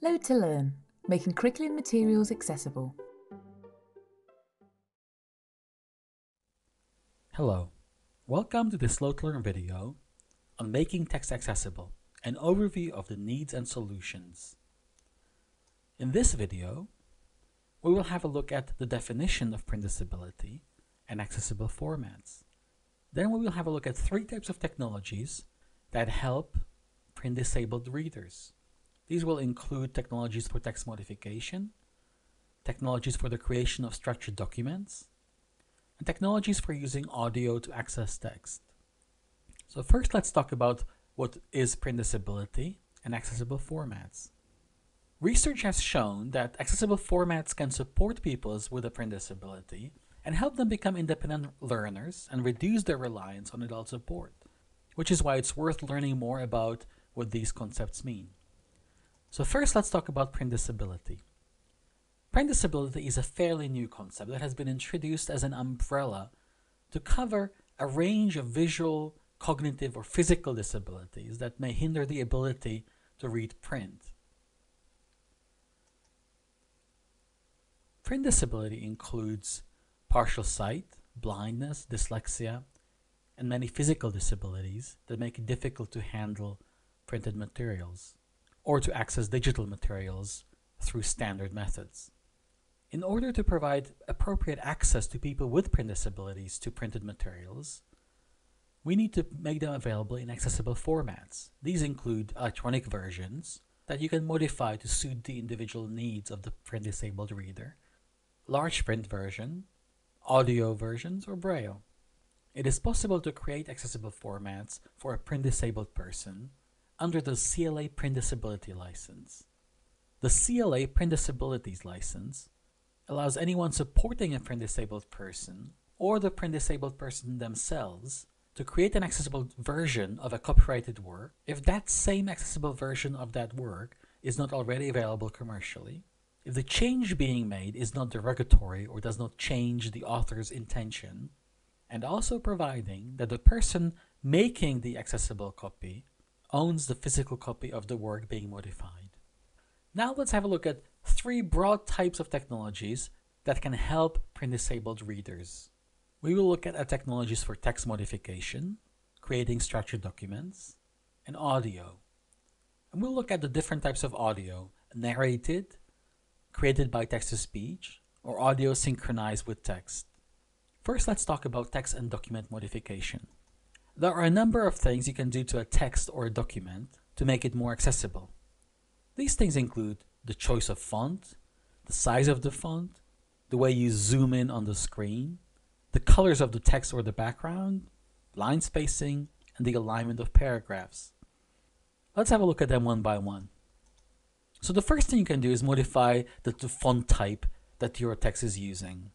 Load2Learn, making curriculum materials accessible. Hello, welcome to this Load2Learn video on making text accessible, an overview of the needs and solutions. In this video, we will have a look at the definition of print disability and accessible formats. Then we will have a look at three types of technologies that help print disabled readers. These will include technologies for text modification, technologies for the creation of structured documents, and technologies for using audio to access text. So first, let's talk about what is print disability and accessible formats. Research has shown that accessible formats can support people with a print disability and help them become independent learners and reduce their reliance on adult support, which is why it's worth learning more about what these concepts mean. So first, let's talk about print disability. Print disability is a fairly new concept that has been introduced as an umbrella to cover a range of visual, cognitive, or physical disabilities that may hinder the ability to read print. Print disability includes partial sight, blindness, dyslexia, and many physical disabilities that make it difficult to handle printed materials or to access digital materials through standard methods. In order to provide appropriate access to people with print disabilities to printed materials, we need to make them available in accessible formats. These include electronic versions that you can modify to suit the individual needs of the print disabled reader, large print version, audio versions, or Braille. It is possible to create accessible formats for a print disabled person under the CLA Print Disability License. The CLA Print Disabilities License allows anyone supporting a print disabled person or the print disabled person themselves to create an accessible version of a copyrighted work if that same accessible version of that work is not already available commercially, if the change being made is not derogatory or does not change the author's intention, and also providing that the person making the accessible copy owns the physical copy of the work being modified. Now let's have a look at three broad types of technologies that can help print disabled readers. We will look at technologies for text modification, creating structured documents, and audio. And we'll look at the different types of audio: narrated, created by text-to-speech, or audio synchronized with text. First, let's talk about text and document modification. There are a number of things you can do to a text or a document to make it more accessible. These things include the choice of font, the size of the font, the way you zoom in on the screen, the colors of the text or the background, line spacing, and the alignment of paragraphs. Let's have a look at them one by one. So the first thing you can do is modify the font type that your text is using.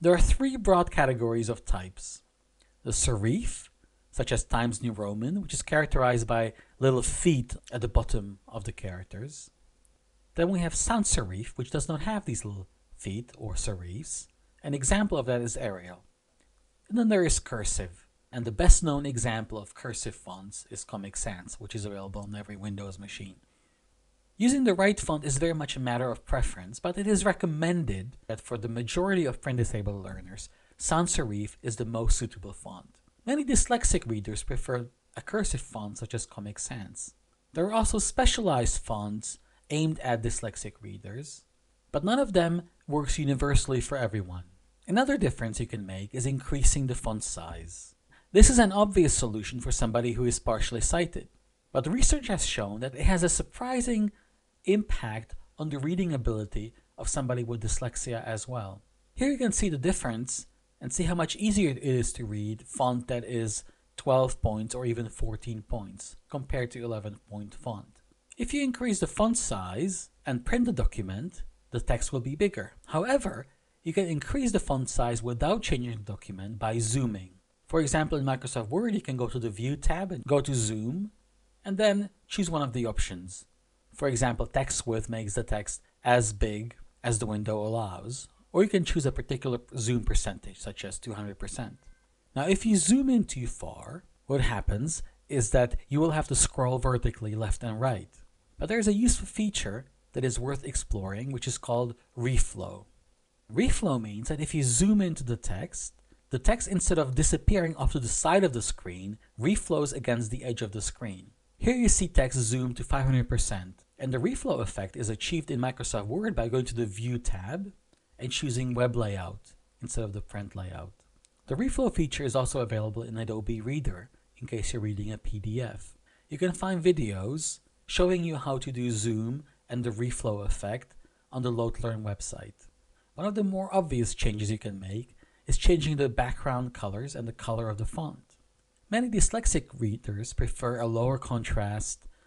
There are three broad categories of types: the serif, such as Times New Roman, which is characterized by little feet at the bottom of the characters. Then we have sans serif, which does not have these little feet or serifs. An example of that is Arial. And then there is cursive, and the best known example of cursive fonts is Comic Sans, which is available on every Windows machine. Using the right font is very much a matter of preference, but it is recommended that for the majority of print disabled learners, sans serif is the most suitable font. Many dyslexic readers prefer a cursive font such as Comic Sans. There are also specialized fonts aimed at dyslexic readers, but none of them works universally for everyone. Another difference you can make is increasing the font size. This is an obvious solution for somebody who is partially sighted, but research has shown that it has a surprising impact on the reading ability of somebody with dyslexia as well. Here you can see the difference and see how much easier it is to read font that is 12 points or even 14 points compared to 11-point font. If you increase the font size and print the document, the text will be bigger. However, you can increase the font size without changing the document by zooming. For example, in Microsoft Word, you can go to the View tab and go to Zoom, and then choose one of the options. For example, text width makes the text as big as the window allows, or you can choose a particular zoom percentage, such as 200%. Now, if you zoom in too far, what happens is that you will have to scroll vertically left and right. But there's a useful feature that is worth exploring, which is called reflow. Reflow means that if you zoom into the text, instead of disappearing off to the side of the screen, reflows against the edge of the screen. Here you see text zoomed to 500%, and the reflow effect is achieved in Microsoft Word by going to the View tab and choosing Web Layout instead of the print layout. The reflow feature is also available in Adobe Reader in case you're reading a PDF. You can find videos showing you how to do zoom and the reflow effect on the Load2Learn website. One of the more obvious changes you can make is changing the background colors and the color of the font. Many dyslexic readers prefer a lower contrast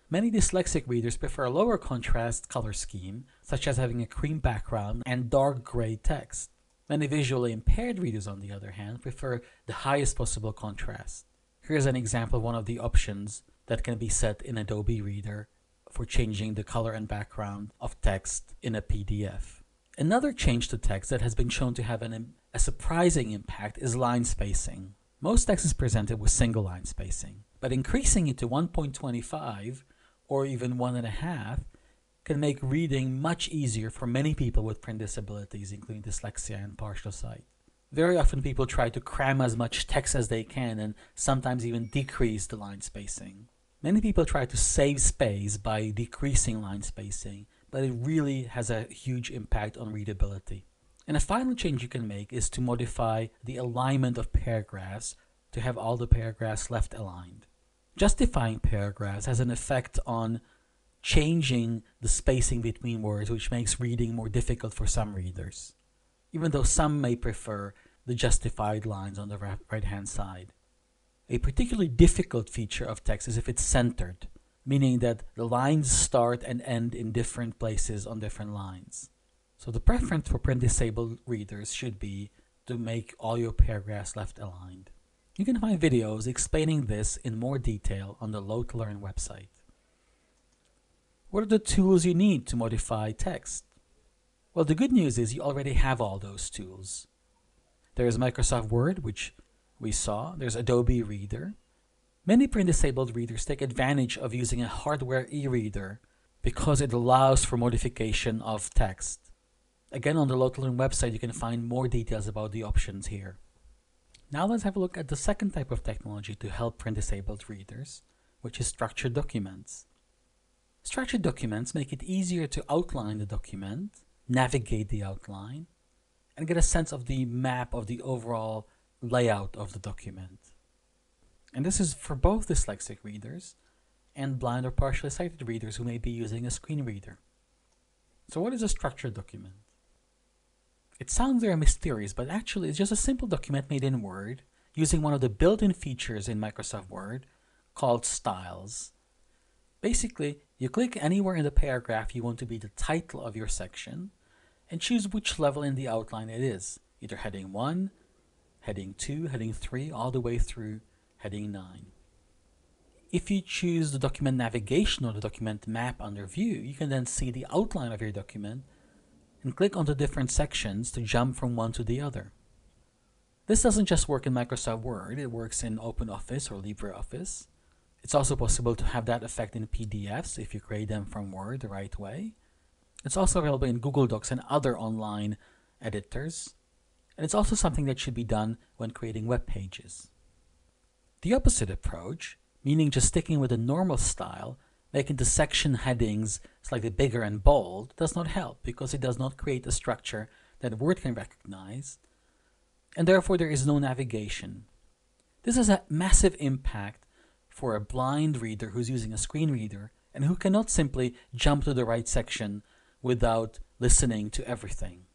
color scheme, such as having a cream background and dark gray text. Many visually impaired readers, on the other hand, prefer the highest possible contrast. Here's an example of one of the options that can be set in Adobe Reader for changing the color and background of text in a PDF. Another change to text that has been shown to have a surprising impact is line spacing. Most text is presented with single line spacing, but increasing it to 1.25 or even 1.5 can make reading much easier for many people with print disabilities, including dyslexia and partial sight. Very often people try to cram as much text as they can and sometimes even decrease the line spacing. Many people try to save space by decreasing line spacing, but it really has a huge impact on readability. And a final change you can make is to modify the alignment of paragraphs to have all the paragraphs left aligned. Justifying paragraphs has an effect on changing the spacing between words, which makes reading more difficult for some readers, even though some may prefer the justified lines on the right-hand side. A particularly difficult feature of text is if it's centered, meaning that the lines start and end in different places on different lines. So the preference for print-disabled readers should be to make all your paragraphs left aligned. You can find videos explaining this in more detail on the Load2Learn website. What are the tools you need to modify text? Well, the good news is you already have all those tools. There is Microsoft Word, which we saw. There's Adobe Reader. Many print-disabled readers take advantage of using a hardware e-reader because it allows for modification of text. Again, on the Load2Learn website, you can find more details about the options here. Now let's have a look at the second type of technology to help print-disabled readers, which is structured documents. Structured documents make it easier to outline the document, navigate the outline, and get a sense of the map of the overall layout of the document. And this is for both dyslexic readers and blind or partially sighted readers who may be using a screen reader. So what is a structured document? It sounds very mysterious, but actually it's just a simple document made in Word using one of the built-in features in Microsoft Word called styles. Basically, you click anywhere in the paragraph you want to be the title of your section and choose which level in the outline it is, either heading 1, heading 2, heading 3, all the way through heading 9. If you choose the document navigation or the document map under View, you can then see the outline of your document and click on the different sections to jump from one to the other. This doesn't just work in Microsoft Word, it works in OpenOffice or LibreOffice. It's also possible to have that effect in PDFs if you create them from Word the right way. It's also available in Google Docs and other online editors. And it's also something that should be done when creating web pages. The opposite approach, meaning just sticking with a normal style, making the section headings slightly bigger and bold, does not help because it does not create a structure that Word can recognize, and therefore there is no navigation. This has a massive impact for a blind reader who's using a screen reader and who cannot simply jump to the right section without listening to everything.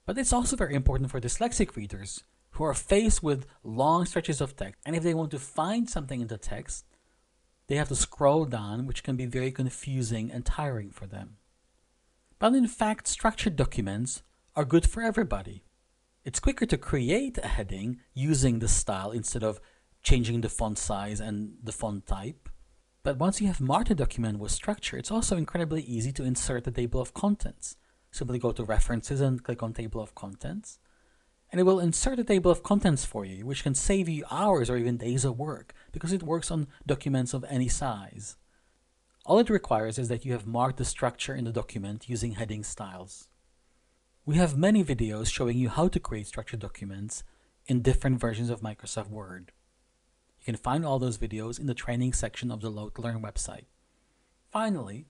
But it's also very important for dyslexic readers who are faced with long stretches of text, and if they want to find something in the text, they have to scroll down, which can be very confusing and tiring for them. But in fact, structured documents are good for everybody. It's quicker to create a heading using the style instead of changing the font size and the font type. But once you have marked a document with structure, it's also incredibly easy to insert a table of contents. Simply go to References and click on Table of Contents, and it will insert a table of contents for you, which can save you hours or even days of work because it works on documents of any size. All it requires is that you have marked the structure in the document using heading styles. We have many videos showing you how to create structured documents in different versions of Microsoft Word. You can find all those videos in the training section of the Load2Learn website. Finally,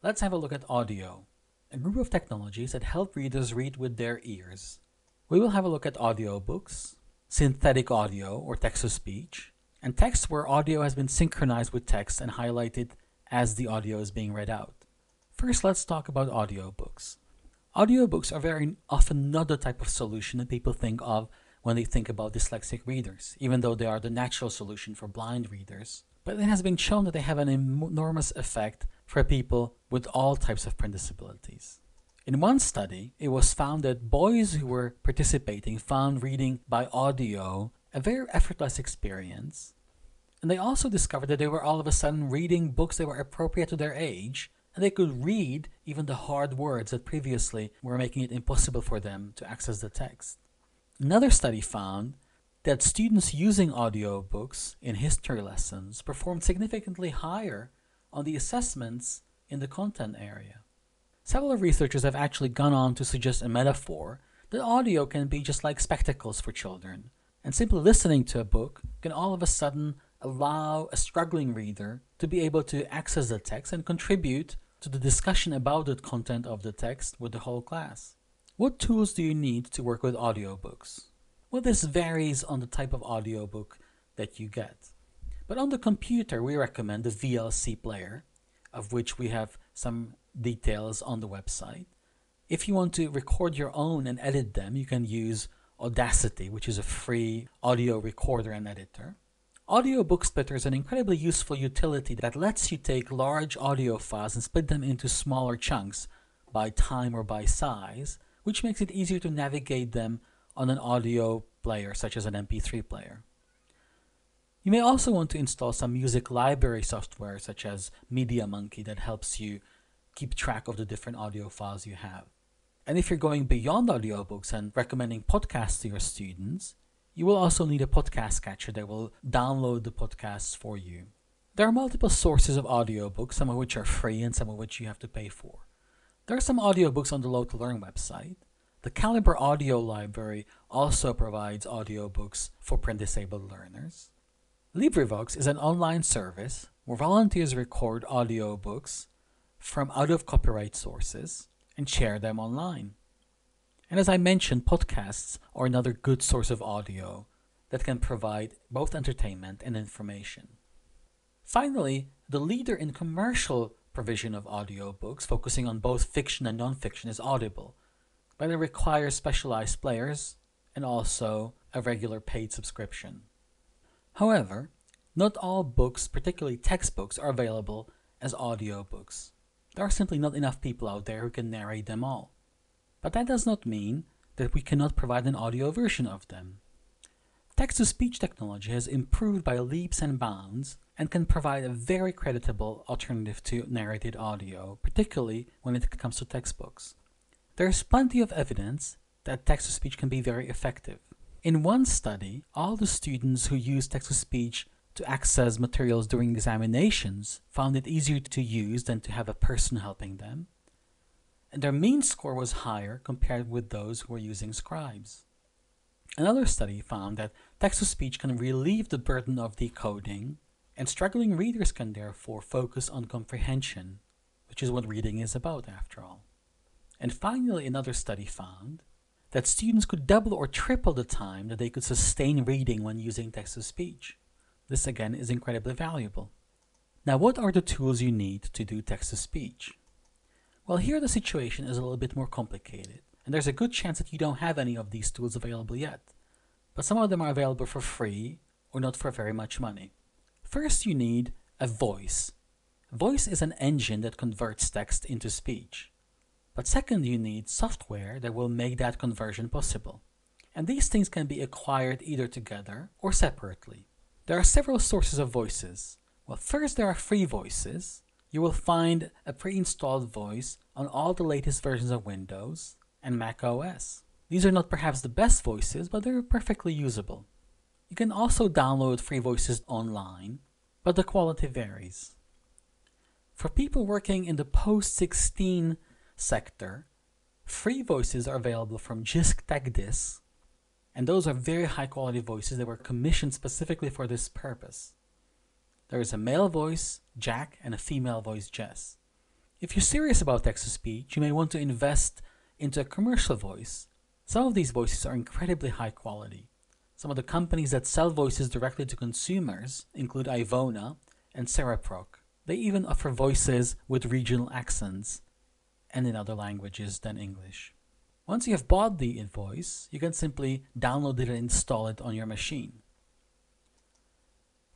let's have a look at audio, a group of technologies that help readers read with their ears. We will have a look at audiobooks, synthetic audio or text-to-speech, and text where audio has been synchronized with text and highlighted as the audio is being read out. First, let's talk about audiobooks. Audiobooks are very often not the type of solution that people think of when they think about dyslexic readers, even though they are the natural solution for blind readers. But it has been shown that they have an enormous effect for people with all types of print disabilities. In one study, it was found that boys who were participating found reading by audio a very effortless experience. And they also discovered that they were all of a sudden reading books that were appropriate to their age, and they could read even the hard words that previously were making it impossible for them to access the text. Another study found that students using audiobooks in history lessons performed significantly higher on the assessments in the content area. Several researchers have actually gone on to suggest a metaphor that audio can be just like spectacles for children, and simply listening to a book can all of a sudden allow a struggling reader to be able to access the text and contribute to the discussion about the content of the text with the whole class. What tools do you need to work with audiobooks? Well, this varies on the type of audiobook that you get. But on the computer, we recommend the VLC player, of which we have some details on the website. If you want to record your own and edit them, you can use Audacity, which is a free audio recorder and editor. Audiobook Splitter is an incredibly useful utility that lets you take large audio files and split them into smaller chunks by time or by size, which makes it easier to navigate them on an audio player such as an MP3 player. You may also want to install some music library software such as MediaMonkey that helps you keep track of the different audio files you have. And if you're going beyond audiobooks and recommending podcasts to your students, you will also need a podcast catcher that will download the podcasts for you. There are multiple sources of audiobooks, some of which are free and some of which you have to pay for. There are some audiobooks on the Load2Learn website. The Calibre Audio Library also provides audiobooks for print disabled learners. LibriVox is an online service where volunteers record audiobooks from out-of-copyright sources and share them online. And as I mentioned, podcasts are another good source of audio that can provide both entertainment and information. Finally, the leader in commercial provision of audiobooks, focusing on both fiction and non-fiction, is Audible, but it requires specialized players and also a regular paid subscription. However, not all books, particularly textbooks, are available as audiobooks. There are simply not enough people out there who can narrate them all. But that does not mean that we cannot provide an audio version of them. Text-to-speech technology has improved by leaps and bounds and can provide a very creditable alternative to narrated audio, particularly when it comes to textbooks. There is plenty of evidence that text-to-speech can be very effective. In one study, all the students who used text-to-speech to access materials during examinations found it easier to use than to have a person helping them, and their mean score was higher compared with those who were using scribes. Another study found that text-to-speech can relieve the burden of decoding, and struggling readers can therefore focus on comprehension, which is what reading is about after all. And finally, another study found that students could double or triple the time that they could sustain reading when using text-to-speech. This again is incredibly valuable. Now, what are the tools you need to do text-to-speech? Well, here the situation is a little bit more complicated, and there's a good chance that you don't have any of these tools available yet. But some of them are available for free or not for very much money. First, you need a voice. Voice is an engine that converts text into speech. But second, you need software that will make that conversion possible. And these things can be acquired either together or separately. There are several sources of voices. Well, first there are free voices. You will find a pre-installed voice on all the latest versions of Windows and Mac OS. These are not perhaps the best voices, but they're perfectly usable. You can also download free voices online, but the quality varies. For people working in the post-16 sector, free voices are available from Jisk TechDis, and those are very high-quality voices that were commissioned specifically for this purpose. There is a male voice, Jack, and a female voice, Jess. If you're serious about text-to-speech, you may want to invest into a commercial voice. Some of these voices are incredibly high quality. Some of the companies that sell voices directly to consumers include Ivona and Seraproc. They even offer voices with regional accents and in other languages than English. Once you have bought the voice, you can simply download it and install it on your machine.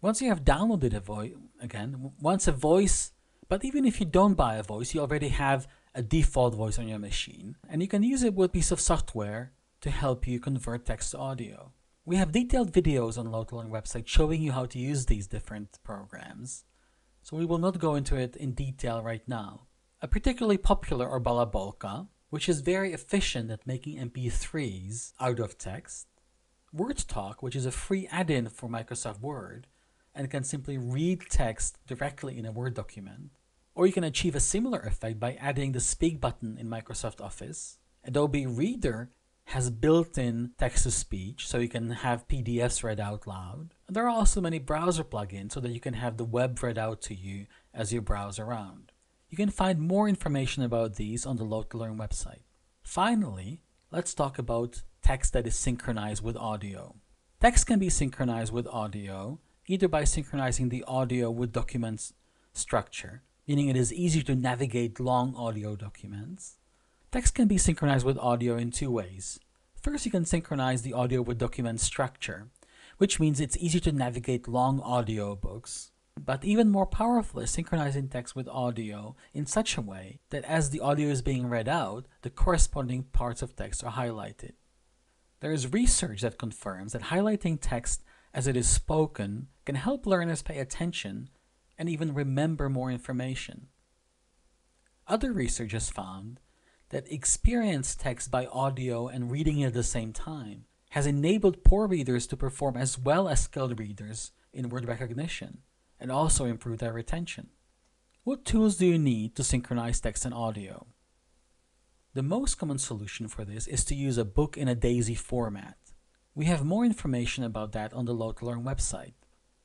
Once you have downloaded a voice, but even if you don't buy a voice, you already have a default voice on your machine, and you can use it with a piece of software to help you convert text to audio. We have detailed videos on Load2Learn website showing you how to use these different programs, so we will not go into it in detail right now. A particularly popular are Balabolka, which is very efficient at making MP3s out of text, WordTalk, which is a free add-in for Microsoft Word, and can simply read text directly in a Word document. Or you can achieve a similar effect by adding the Speak button in Microsoft Office. Adobe Reader has built-in text-to-speech, so you can have PDFs read out loud. And there are also many browser plugins so that you can have the web read out to you as you browse around. You can find more information about these on the Load2Learn website. Finally, let's talk about text that is synchronized with audio. Text can be synchronized with audio either by synchronizing the audio with documents structure, meaning it is easier to navigate long audio documents. Text can be synchronized with audio in two ways. First, you can synchronize the audio with document structure, which means it's easier to navigate long audiobooks. But even more powerful is synchronizing text with audio in such a way that as the audio is being read out, the corresponding parts of text are highlighted. There is research that confirms that highlighting text as it is spoken can help learners pay attention and even remember more information. Other research has found that experienced text by audio and reading it at the same time has enabled poor readers to perform as well as skilled readers in word recognition and also improve their retention. What tools do you need to synchronize text and audio? The most common solution for this is to use a book in a DAISY format. We have more information about that on the Load2Learn website.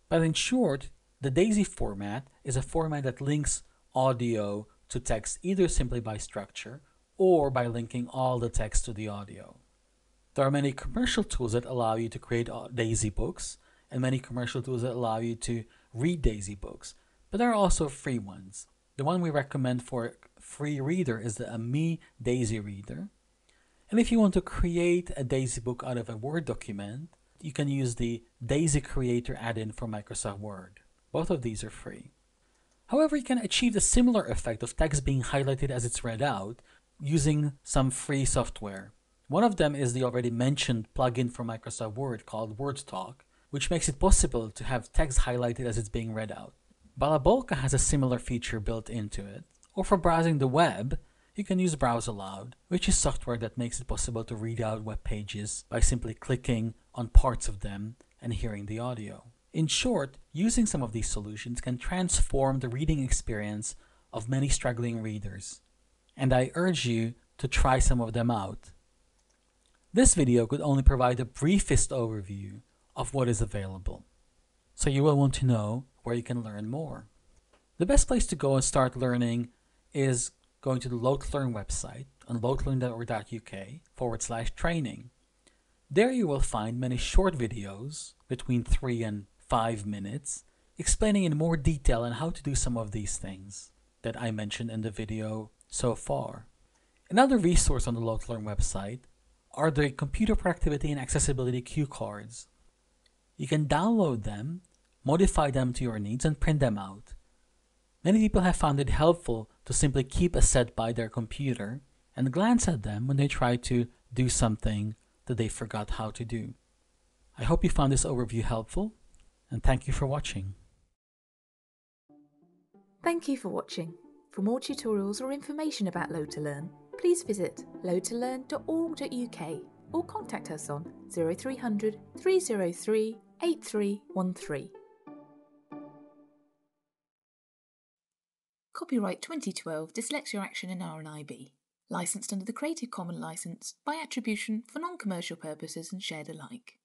But in short, the DAISY format is a format that links audio to text either simply by structure or by linking all the text to the audio. There are many commercial tools that allow you to create DAISY books and many commercial tools that allow you to read DAISY books, but there are also free ones. The one we recommend for free reader is the AMI DAISY Reader. And if you want to create a DAISY book out of a Word document, you can use the DAISY Creator add-in for Microsoft Word. Both of these are free. However, you can achieve the similar effect of text being highlighted as it's read out using some free software. One of them is the already mentioned plugin for Microsoft Word called WordTalk, which makes it possible to have text highlighted as it's being read out. Balabolka has a similar feature built into it. Or for browsing the web, you can use Browse Aloud, which is software that makes it possible to read out web pages by simply clicking on parts of them and hearing the audio. In short, using some of these solutions can transform the reading experience of many struggling readers, and I urge you to try some of them out. This video could only provide the briefest overview of what is available, so you will want to know where you can learn more. The best place to go and start learning is going to the Load2Learn website on loadlearn.org.uk/training. There you will find many short videos between 3 and 5 minutes explaining in more detail on how to do some of these things that I mentioned in the video so far. Another resource on the Load2Learn website are the computer productivity and accessibility cue cards. You can download them, modify them to your needs, and print them out. Many people have found it helpful to simply keep a set by their computer and glance at them when they try to do something that they forgot how to do. I hope you found this overview helpful, and thank you for watching. Thank you for watching. For more tutorials or information about Load2Learn, please visit load2learn.org.uk or contact us on 0300 303 8313. Copyright 2012 Dyslexia Action in R&IB. Licensed under the Creative Commons license by attribution for non-commercial purposes and shared alike.